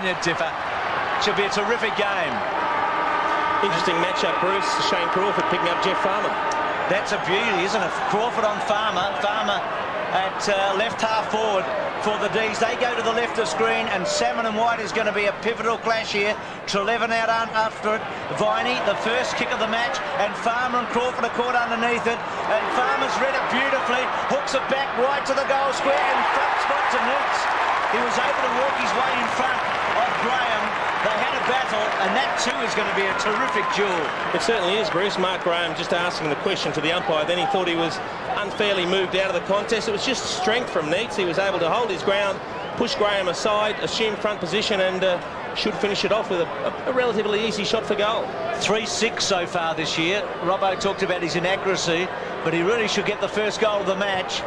on you, Dipper. Should be a terrific game. Interesting matchup, Bruce. Shane Crawford picking up Jeff Farmer. That's a beauty, isn't it? Crawford on Farmer. Farmer at left half forward for the D's. They go to the left of screen, and Salmon and White is going to be a pivotal clash here. Trelevin out after it. Viney, the first kick of the match, and Farmer and Crawford are caught underneath it. And Farmer's read it beautifully, hooks it back right to the goal square, and front spot to Newts. He was able to work his way in front of Graham. They had a battle, and that too is going to be a terrific duel. It certainly is, Bruce. Mark Graham just asking the question to the umpire. Then he thought he was unfairly moved out of the contest. It was just strength from Neitz. He was able to hold his ground, push Graham aside, assume front position, and should finish it off with a relatively easy shot for goal. 3-6 so far this year. Robbo talked about his inaccuracy, but he really should get the first goal of the match.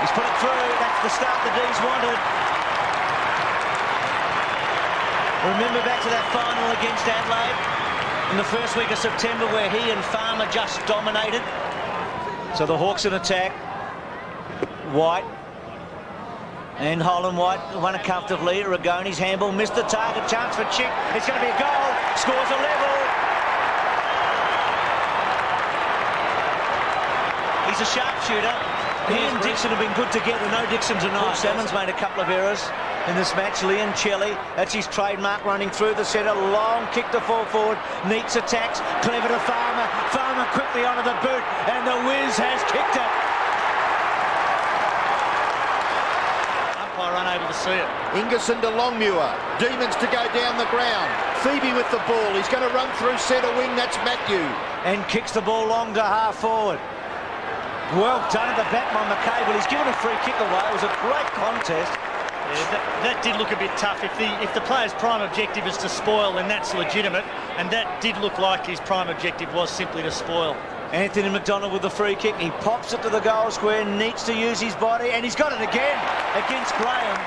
He's put it through. That's the start the D's wanted. Remember back to that final against Adelaide in the first week of September where he and Farmer just dominated. So the Hawks in attack. White and Holland. White won a comfortable lead. Ragoni's handball missed the target. Chance for Chick. It's going to be a goal. Scores a level. He's a sharpshooter. He and Dixon have been good together. No Dixon tonight. Salmon's made a couple of errors in this match. Leon Chelly, that's his trademark, running through the centre. Long kick to fall forward. Neitz attacks. Clever to Farmer. Farmer quickly onto the boot, and the Wiz has kicked it. Umpire unable to see it. Ingerson to Longmuir. Demons to go down the ground. Phoebe with the ball. He's going to run through centre wing. That's Matthew. And kicks the ball long to half forward. Well done at the back by McKay. Well, he's given a free kick away. It was a great contest. Yeah, that did look a bit tough. If the player's prime objective is to spoil, then that's legitimate. And that did look like his prime objective was simply to spoil. Anthony McDonald with the free kick. He pops it to the goal square, needs to use his body, and he's got it again against Graham.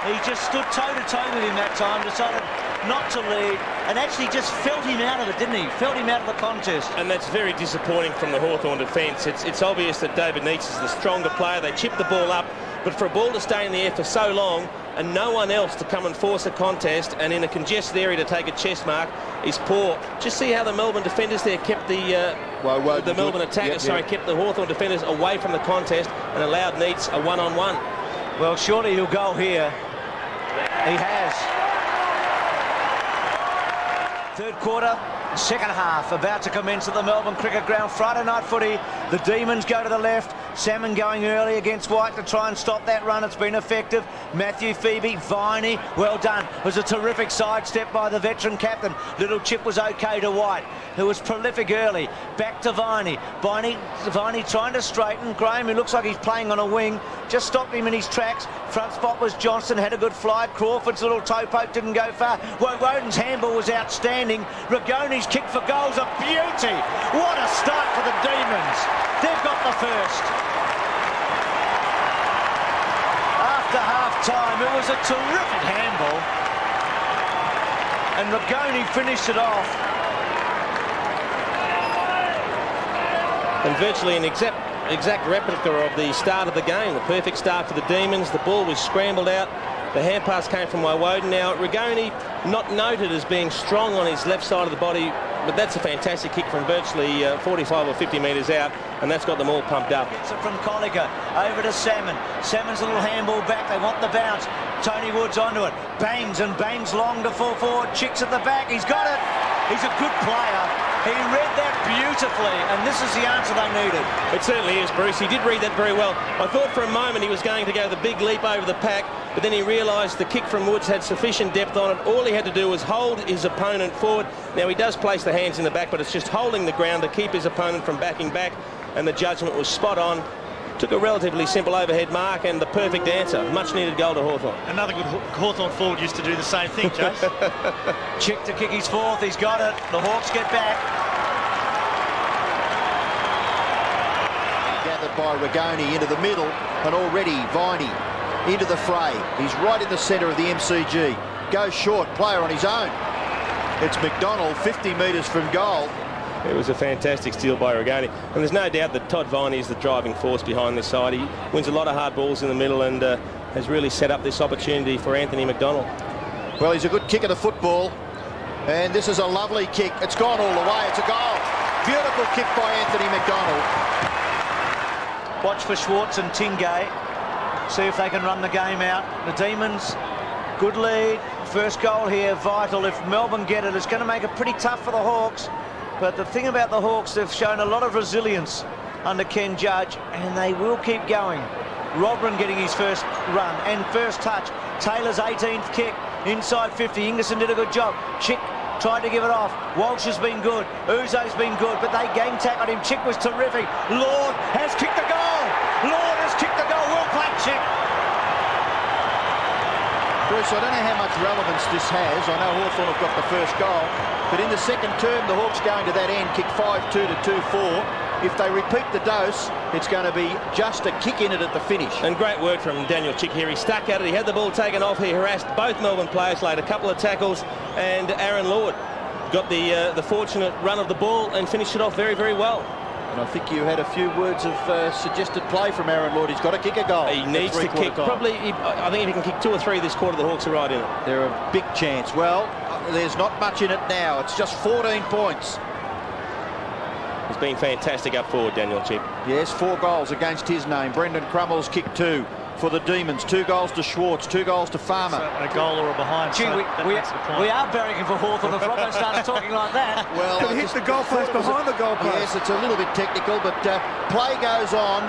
He just stood toe-to-toe with him that time, decided not to lead, and actually just felt him out of it, didn't he? Felt him out of the contest. And that's very disappointing from the Hawthorn defence. It's obvious that David Neitz is the stronger player. They chip the ball up, but for a ball to stay in the air for so long and no one else to come and force a contest and in a congested area to take a chest mark is poor. Just see how the Melbourne defenders there kept the Melbourne attackers, kept the Hawthorn defenders away from the contest and allowed Neitz a one-on-one. Well, surely he'll go here. He has. Third quarter, second half, about to commence at the Melbourne Cricket Ground. Friday night footy. The Demons go to the left. Salmon going early against White to try and stop that run. It's been effective. Matthew, Phoebe, Viney, well done. It was a terrific sidestep by the veteran captain. Little chip was okay to White, who was prolific early. Back to Viney. Viney trying to straighten. Graham, who looks like he's playing on a wing, just stopped him in his tracks. Front spot was Johnson, had a good fly. Crawford's little toe poke didn't go far. Woden's handball was outstanding. Ragoni's kick for goal's a beauty. What a start for the Demons. They've got the first. After half-time, it was a terrific handball. And Ragoni finished it off. And virtually an exact replica of the start of the game. The perfect start for the Demons. The ball was scrambled out. The hand pass came from Woden. Now, Ragoni not noted as being strong on his left side of the body, but that's a fantastic kick from virtually 45 or 50 metres out, and that's got them all pumped up. Gets it from Colliger, over to Salmon. Salmon's a little handball back, they want the bounce. Tony Woods onto it, bangs and bangs long to fall forward, Chicks at the back, he's got it. He's a good player. He read that beautifully, and this is the answer they needed. It certainly is, Bruce. He did read that very well. I thought for a moment he was going to go the big leap over the pack, but then he realised the kick from Woods had sufficient depth on it. All he had to do was hold his opponent forward. Now, he does place the hands in the back, but it's just holding the ground to keep his opponent from backing back, and the judgment was spot on. Took a relatively simple overhead mark and the perfect answer. Much needed goal to Hawthorn. Another good Hawthorn forward used to do the same thing, Chase. Chick to kick his fourth, he's got it. The Hawks get back. Gathered by Ragoni into the middle, and already Viney into the fray. He's right in the centre of the MCG. Goes short, player on his own. It's McDonald, 50 metres from goal. It was a fantastic steal by Ragoni, and there's no doubt that Todd Viney is the driving force behind this side. He wins a lot of hard balls in the middle and has really set up this opportunity for Anthony McDonald. Well, he's a good kick of the football. And this is a lovely kick. It's gone all the way. It's a goal. Beautiful kick by Anthony McDonald. Watch for Schwartz and Tingay. See if they can run the game out. The Demons, good lead. First goal here, vital. If Melbourne get it, it's going to make it pretty tough for the Hawks. But the thing about the Hawks, they've shown a lot of resilience under Ken Judge, and they will keep going. Rodman getting his first run and first touch. Taylor's 18th kick, inside 50. Ingerson did a good job. Chick tried to give it off. Walsh has been good. Uzo's been good, but they gang tackled him. Chick was terrific. Lord has kicked the goal. Lord has kicked the goal. Well played, Chick. Bruce, I don't know how much relevance this has. I know Hawthorn have got the first goal, but in the second term, the Hawks going to that end, kick 5-2 to 2-4. If they repeat the dose, it's going to be just a kick in it at the finish. And great work from Daniel Chick here. He stuck at it. He had the ball taken off. He harassed both Melbourne players, laid a couple of tackles, and Aaron Lord got the fortunate run of the ball and finished it off very, very well. And I think you had a few words of suggested play from Aaron Lord. He's got to kick a goal. He needs to kick. Probably, I think if he can kick 2 or 3 this quarter, the Hawks are right in it. They're a big chance. Well, there's not much in it now. It's just 14 points. He's been fantastic up forward, Daniel Chick. Yes, 4 goals against his name. Brendan Crummell's kicked 2 for the Demons. 2 goals to Schwartz, 2 goals to Farmer. So a goal or a behind. Gee, so we are barracking for Hawthorn if Robbo starts talking like that. Well, He hit the goalpost behind the goalpost. Yes, it's a little bit technical, but play goes on.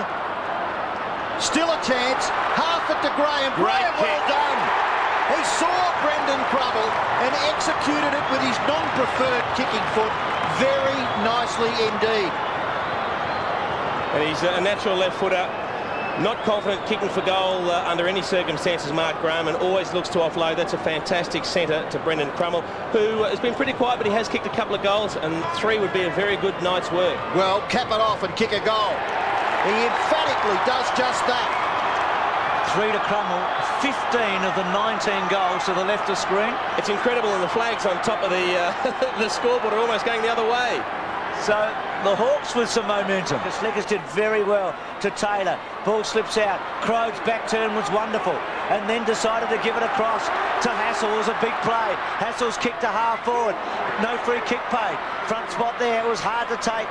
Still a chance. Half it to Graham. Graham, well done. He saw Brendan Crummell and executed it with his non-preferred kicking foot very nicely indeed. And he's a natural left footer. Not confident kicking for goal under any circumstances, Mark Graham, and always looks to offload. That's a fantastic centre to Brendan Crummell, who has been pretty quiet, but he has kicked a couple of goals, and 3 would be a very good night's work. Well, cap it off and kick a goal. He emphatically does just that. 3 to Crummell, 15 of the 19 goals to the left of screen. It's incredible, and the flags on top of the scoreboard are almost going the other way. So the Hawks with some momentum. The Slickers did very well to Taylor. Ball slips out. Crowe's back turn was wonderful, and then decided to give it across to Hassel. It was a big play. Hassel's kicked to half forward. No free kick paid. Front spot there. It was hard to take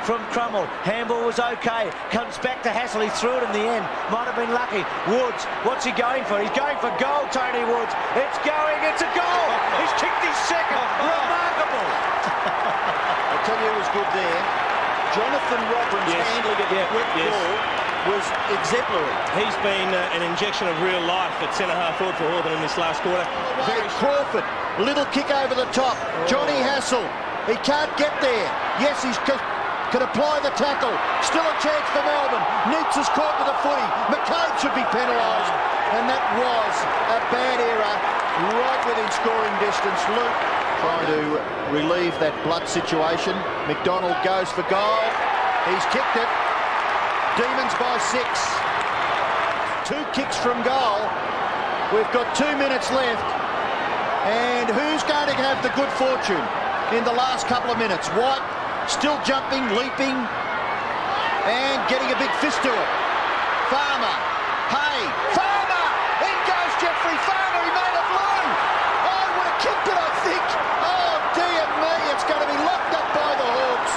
from Crummell. Handball was okay. Comes back to Hassel. He threw it in the end. Might have been lucky. Woods, what's he going for? He's going for goal, Tony Woods. It's going. It's a goal. He's kicked his second. Remarkable. I tell you who was good there. Jonathan Robin's handling of the ball was exemplary. He's been an injection of real life at centre-half forward for Hawthorn in this last quarter. Crawford, little kick over the top. Johnny Hassel, he can't get there. Yes, he's can apply the tackle. Still a chance for Melbourne. Neitz is caught with a footy. McCabe should be penalised. And that was a bad error right within scoring distance. Luke trying to relieve that blood situation. McDonald goes for goal. He's kicked it. Demons by 6. 2 kicks from goal. We've got 2 minutes left. And who's going to have the good fortune in the last couple of minutes? White still jumping, leaping, and getting a big fist to it. Farmer, Hay, Farmer! In goes Jeffrey Farmer, he made it blue! Oh, would have kicked it, I think! Oh, dear me, it's going to be locked up by the Hawks.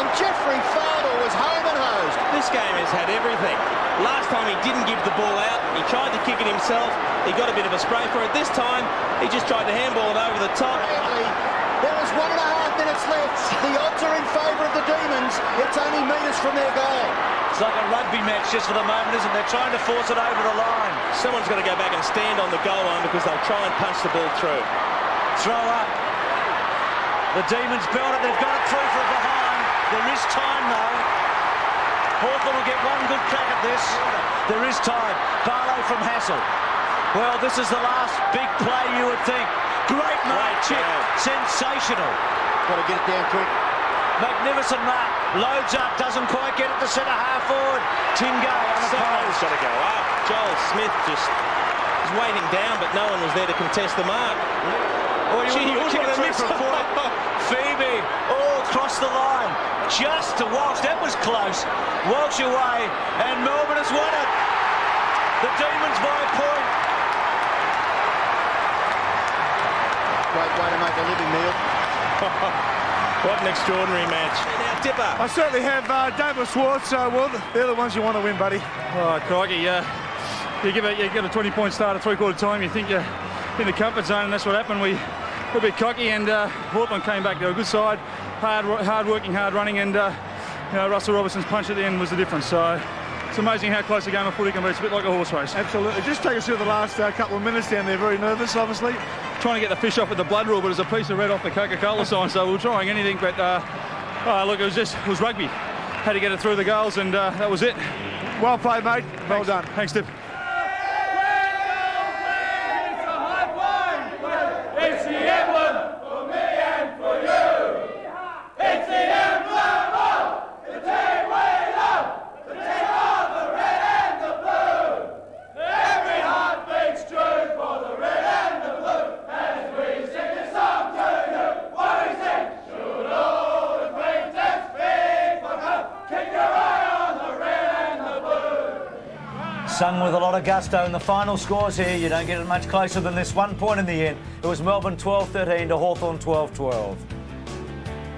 And Jeffrey Farmer was home and hosed. This game has had everything. Last time he didn't give the ball out. He tried to kick it himself. He got a bit of a spray for it. This time, he just tried to handball it over the top. There was 1.5 minutes left. The odds are in favour of the Demons. It's only metres from their goal. It's like a rugby match just for the moment, isn't it? They're trying to force it over the line. Someone's got to go back and stand on the goal line because they'll try and punch the ball through. Throw up. The Demons build it. They've got it through for a behind. There is time, though. Hawthorn will get one good crack at this. There is time. Barlow from Hassel. Well, this is the last big play, you would think. Great mark, Chip. Sensational. Got to get it down quick. Magnificent mark. Loads up. Doesn't quite get it to centre half forward. Tingay Someone's unopposed. got to go up. Joel Smith just was waiting down, but no one was there to contest the mark. Oh, he would kick it through for a point. Phoebe, all across the line. Just to Walsh. That was close. Walsh away, and Melbourne has won it. The Demons by a point. great way to make a living, Neil. What an extraordinary match. Now, Dipper. I certainly have David Schwartz. Well, they're the ones you want to win, buddy. Oh, crikey, you get a 20-point start at three-quarter time, you think you're in the comfort zone, and that's what happened. We were a bit cocky, and Hawthorn came back. They're a good side, hard working, hard running, and Russell Robertson's punch at the end was the difference. So it's amazing how close a game of footy can be. It's a bit like a horse race. Absolutely. Just take us through the last couple of minutes down there. Very nervous, obviously. Trying to get the fish off with the blood rule, but there's a piece of red off the Coca-Cola sign, so we were trying anything, but look, it was rugby. Had to get it through the goals, and that was it. Well played, mate. Well done. Thanks, Dip. It's the emblem for me and for you. It's the emblem of the team we love, the team of the red and the blue. Every heart beats true for the red and the blue. As we sing this song to you, what we sing. Should all acquaintance be forgotten, keep your eye on the red and the blue. Sung with a lot of gusto in the final scores here. You don't get it much closer than this. 1 point in the end. It was Melbourne 12-13 to Hawthorn 12-12.